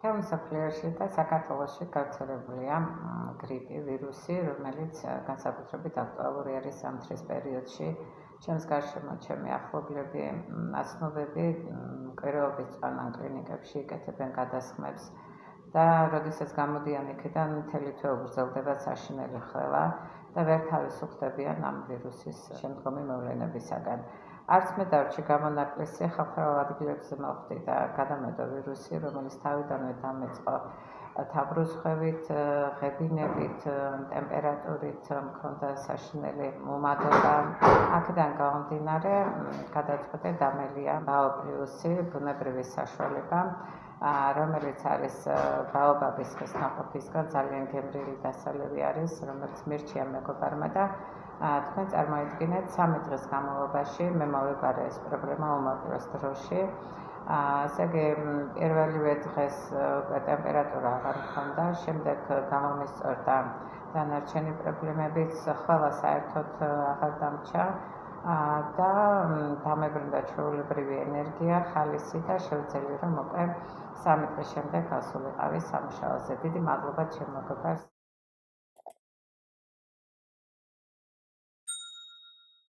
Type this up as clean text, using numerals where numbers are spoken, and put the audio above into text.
მთელ მსოფლიოში და საქართველოში გავრცელებულია გრიპი, ვირუსი, რომელიც განსაკუთრებით აქტუალური არის ზამთრის პერიოდში. ჩემს გარშემო ჩემი ახლობლები, აცნობები კვირაობით წვანან კლინიკებში, იკეთებენ გადასხმებს და როდესაც გამოდიან იქიდან, მთელი თვე უგრძელდება საშინელი ხველა და ვერ თავისუფლდებიან ამ ვირუსის შემდგომი მოვლენებისაგან. არც მე დარჩი გამონაკლისი ხალხურ ადგილებზე მოხვდი და გადამედო ვირუსი, რომელიც თავიდანვე დამეწყო თავბრუსხვევით, ღებინებით, ტემპერატურით, მქონდა საშინელი მომადობა. აქედან გამომდინარე, გადაწყვეტე დამელია ბაოპლიუსი, ბუნებრივი საშუალება, რომელიც არის ბაობაბის ხესნაყოფისგან ძალიან გემრიელი დასალევი არის, რომელიც მირჩია მეგობარმა და თქვენ წარმოიდგინეთ 3 დღის განმავლობაში მე მოვიყარე ეს პრობლემა უმოკლეს დროში. ასე იგი პირველივე დღეს ტემპერატურა აღარ მქონდა, შემდეგ გამომისწორდა დანარჩენი პრობლემებიც, ყველა საერთოდ აღარ დამჭა და დამებრუნდა ჩვეულებრივი ენერგია, ხალისი და შევძელი რომ უკვე 3 დღის შემდეგ ასულიყავი სამუშაოზე. დიდი მადლობა ჩემ მეგობარს.